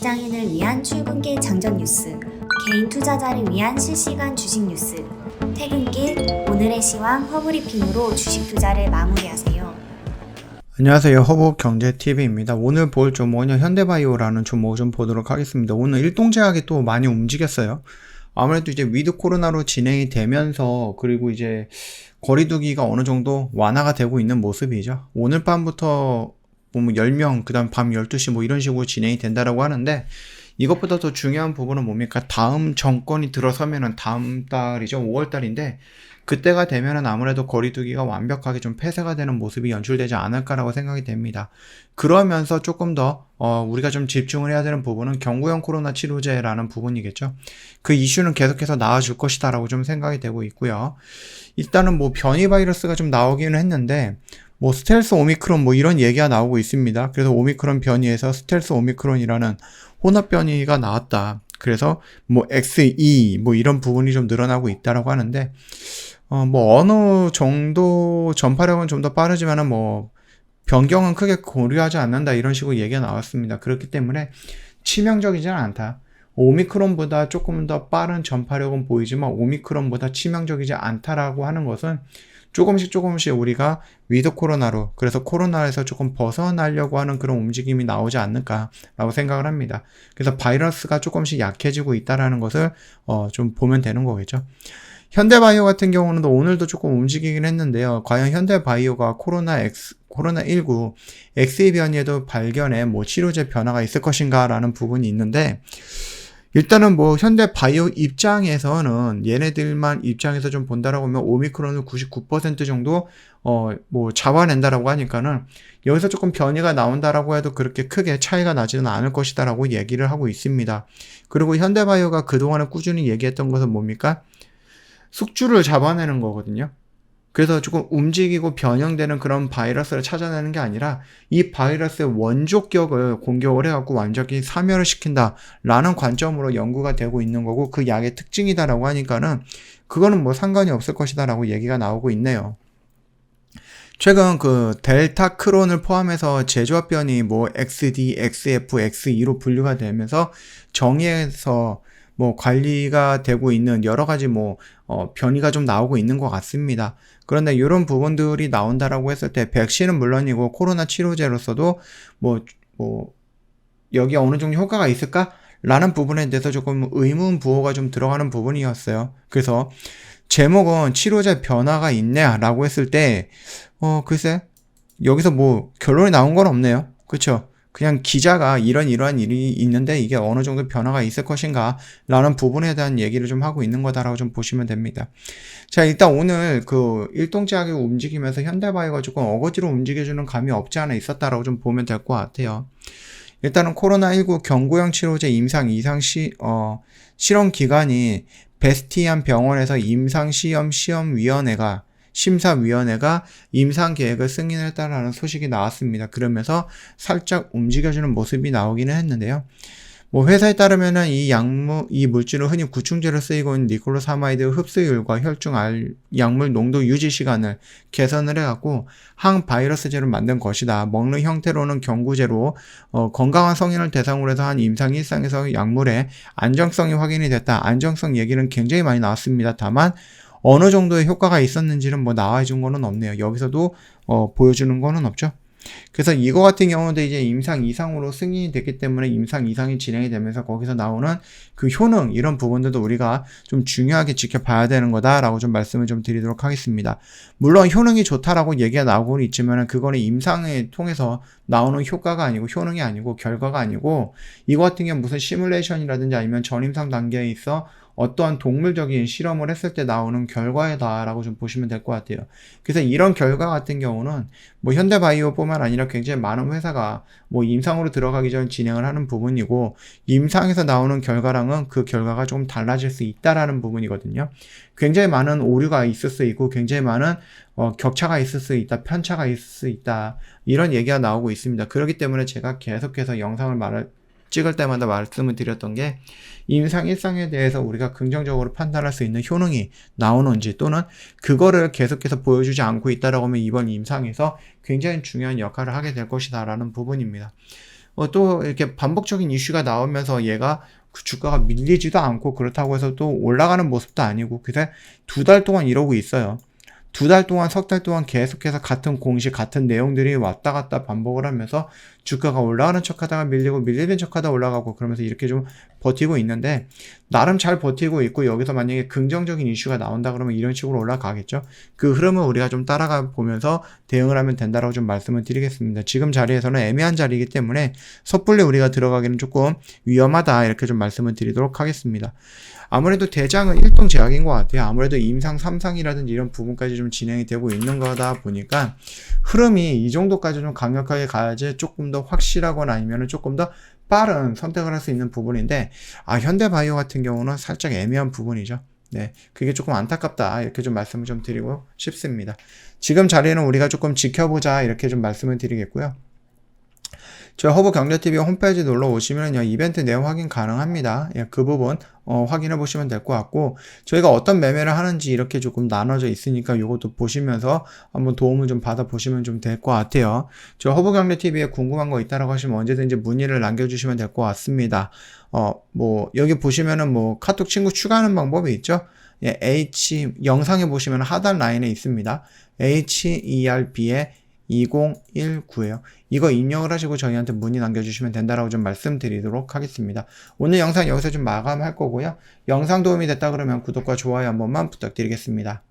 직장인을 위한 출근길 장전 뉴스, 개인 투자자를 위한 실시간 주식 뉴스, 퇴근길 오늘의 시황 허브리핑으로 주식 투자를 마무리하세요. 안녕하세요. 허브경제TV입니다. 오늘 볼 종목은 현대바이오라는 종목을 좀 보도록 하겠습니다. 오늘 일동제약이 또 많이 움직였어요. 아무래도 이제 위드 코로나로 진행이 되면서 그리고 이제 거리두기가 어느 정도 완화가 되고 있는 모습이죠. 오늘 밤부터 보면 10명, 그 다음 밤 12시 뭐 이런 식으로 진행이 된다라고 하는데, 이것보다 더 중요한 부분은 뭡니까? 다음 정권이 들어서면은 다음 달이죠. 5월 달인데, 그때가 되면은 아무래도 거리두기가 완벽하게 좀 폐쇄가 되는 모습이 연출되지 않을까라고 생각이 됩니다. 그러면서 조금 더 우리가 좀 집중을 해야 되는 부분은 경구형 코로나 치료제라는 부분이겠죠. 그 이슈는 계속해서 나와줄 것이다라고 좀 생각이 되고 있고요. 일단은 뭐 변이 바이러스가 좀 나오기는 했는데, 뭐 스텔스 오미크론 뭐 이런 얘기가 나오고 있습니다. 그래서 오미크론 변이에서 스텔스 오미크론이라는 혼합 변이가 나왔다. 그래서 뭐 XE 뭐 이런 부분이 좀 늘어나고 있다라고 하는데, 뭐 어느 정도 전파력은 좀 더 빠르지만은 뭐 변경은 크게 고려하지 않는다 이런 식으로 얘기가 나왔습니다. 그렇기 때문에 치명적이지는 않다. 오미크론보다 조금 더 빠른 전파력은 보이지만 오미크론보다 치명적이지 않다라고 하는 것은 조금씩 우리가 위드 코로나로, 그래서 코로나에서 조금 벗어나려고 하는 그런 움직임이 나오지 않을까라고 생각을 합니다. 그래서 바이러스가 조금씩 약해지고 있다라는 것을 좀 보면 되는 거겠죠. 현대바이오 같은 경우는 오늘도 조금 움직이긴 했는데요. 과연 현대바이오가 코로나19 XE 변이에도 발견에 뭐 치료제 변화가 있을 것인가라는 부분이 있는데, 일단은 뭐 현대바이오 입장에서는 얘네들만 입장에서 좀 본다라고 하면 오미크론을 99% 정도 뭐 잡아낸다라고 하니까는 여기서 조금 변이가 나온다라고 해도 그렇게 크게 차이가 나지는 않을 것이다라고 얘기를 하고 있습니다. 그리고 현대바이오가 그동안에 꾸준히 얘기했던 것은 뭡니까? 숙주를 잡아내는 거거든요. 그래서 조금 움직이고 변형되는 그런 바이러스를 찾아내는 게 아니라 이 바이러스의 원조격을 공격을 해갖고 완전히 사멸을 시킨다라는 관점으로 연구가 되고 있는 거고, 그 약의 특징이다라고 하니까는 그거는 뭐 상관이 없을 것이다라고 얘기가 나오고 있네요. 최근 그 델타 크론을 포함해서 제조합 변이 뭐 XD, XF, XE로 분류가 되면서 정의에서 뭐 관리가 되고 있는 여러 가지 뭐 변이가 좀 나오고 있는 것 같습니다. 그런데 이런 부분들이 나온다라고 했을 때 백신은 물론이고 코로나 치료제로서도 뭐 여기 어느 정도 효과가 있을까? 라는 부분에 대해서 조금 의문 부호가 좀 들어가는 부분이었어요. 그래서 제목은 치료제 변화가 있냐라고 했을 때 글쎄 여기서 뭐 결론이 나온 건 없네요. 그렇죠? 그냥 기자가 이러한 일이 있는데 이게 어느 정도 변화가 있을 것인가 라는 부분에 대한 얘기를 좀 하고 있는 거다라고 좀 보시면 됩니다. 자, 일단 오늘 그 일동제약이 움직이면서 현대바이오가 조금 어거지로 움직여주는 감이 없지 않아 있었다라고 좀 보면 될 것 같아요. 일단은 코로나19 경구형 치료제 임상 이상 실험 기관이 베스티안 병원에서 심사위원회가 임상 계획을 승인했다라는 소식이 나왔습니다. 그러면서 살짝 움직여주는 모습이 나오기는 했는데요. 뭐 회사에 따르면은 이 물질은 흔히 구충제로 쓰이고 있는 니콜로사마이드 흡수율과 혈중 약물 농도 유지 시간을 개선을 해갖고 항바이러스제로 만든 것이다. 먹는 형태로는 경구제로 건강한 성인을 대상으로 해서 한 임상 1상에서 약물의 안정성이 확인이 됐다. 안정성 얘기는 굉장히 많이 나왔습니다. 다만 어느 정도의 효과가 있었는지는 뭐 나와준 거는 없네요. 여기서도 보여주는 거는 없죠. 그래서 이거 같은 경우도 이제 임상 이상으로 승인이 됐기 때문에 임상 이상이 진행이 되면서 거기서 나오는 그 효능, 이런 부분들도 우리가 좀 중요하게 지켜봐야 되는 거다라고 좀 말씀을 좀 드리도록 하겠습니다. 물론 효능이 좋다라고 얘기가 나오고는 있지만 그거는 임상을 통해서 나오는 효과가 아니고 효능이 아니고 결과가 아니고, 이거 같은 경우는 무슨 시뮬레이션이라든지 아니면 전임상 단계에 있어 어떠한 동물적인 실험을 했을 때 나오는 결과다라고 좀 보시면 될 것 같아요. 그래서 이런 결과 같은 경우는 뭐 현대바이오뿐만 아니라 굉장히 많은 회사가 뭐 임상으로 들어가기 전 진행을 하는 부분이고, 임상에서 나오는 결과랑은 그 결과가 조금 달라질 수 있다라는 부분이거든요. 굉장히 많은 오류가 있을 수 있고 굉장히 많은 격차가 있을 수 있다, 편차가 있을 수 있다, 이런 얘기가 나오고 있습니다. 그렇기 때문에 제가 계속해서 영상을 찍을 때마다 말씀을 드렸던 게, 임상 1상에 대해서 우리가 긍정적으로 판단할 수 있는 효능이 나오는지, 또는 그거를 계속해서 보여주지 않고 있다라고 하면 이번 임상에서 굉장히 중요한 역할을 하게 될 것이다 라는 부분입니다. 또 이렇게 반복적인 이슈가 나오면서 얘가 그 주가가 밀리지도 않고 그렇다고 해서 또 올라가는 모습도 아니고 그새 2달 동안 이러고 있어요. 2달 동안, 3달 동안 계속해서 같은 공식, 같은 내용들이 왔다 갔다 반복을 하면서 주가가 올라가는 척 하다가 밀리고 밀리는 척 하다 올라가고 그러면서 이렇게 좀 버티고 있는데 나름 잘 버티고 있고 여기서 만약에 긍정적인 이슈가 나온다 그러면 이런 식으로 올라가겠죠. 그 흐름을 우리가 좀 따라가 보면서 대응을 하면 된다라고 좀 말씀을 드리겠습니다. 지금 자리에서는 애매한 자리이기 때문에 섣불리 우리가 들어가기는 조금 위험하다 이렇게 좀 말씀을 드리도록 하겠습니다. 아무래도 대장은 일동제약인 것 같아요. 아무래도 임상, 3상이라든지 이런 부분까지 좀 진행이 되고 있는 거다 보니까 흐름이 이 정도까지 좀 강력하게 가야지 조금 더 확실하거나 아니면 조금 더 빠른 선택을 할 수 있는 부분인데 현대바이오 같은 경우는 살짝 애매한 부분이죠. 네, 그게 조금 안타깝다 이렇게 좀 말씀을 좀 드리고 싶습니다. 지금 자리는 우리가 조금 지켜보자 이렇게 좀 말씀을 드리겠고요. 저희 허브경제TV 홈페이지 놀러 오시면요 이벤트 내용 확인 가능합니다. 예, 그 부분 확인해 보시면 될 것 같고 저희가 어떤 매매를 하는지 이렇게 조금 나눠져 있으니까 이것도 보시면서 한번 도움을 좀 받아 보시면 좀 될 것 같아요. 저희 허브경제TV에 궁금한 거 있다라고 하시면 언제든지 문의를 남겨주시면 될 것 같습니다. 여기 보시면은 카톡 친구 추가하는 방법이 있죠. 예, 영상에 보시면 하단 라인에 있습니다. HERB에 2019에요. 이거 입력을 하시고 저희한테 문의 남겨주시면 된다라고 좀 말씀드리도록 하겠습니다. 오늘 영상 여기서 좀 마감할 거고요. 영상 도움이 됐다 그러면 구독과 좋아요 한 번만 부탁드리겠습니다.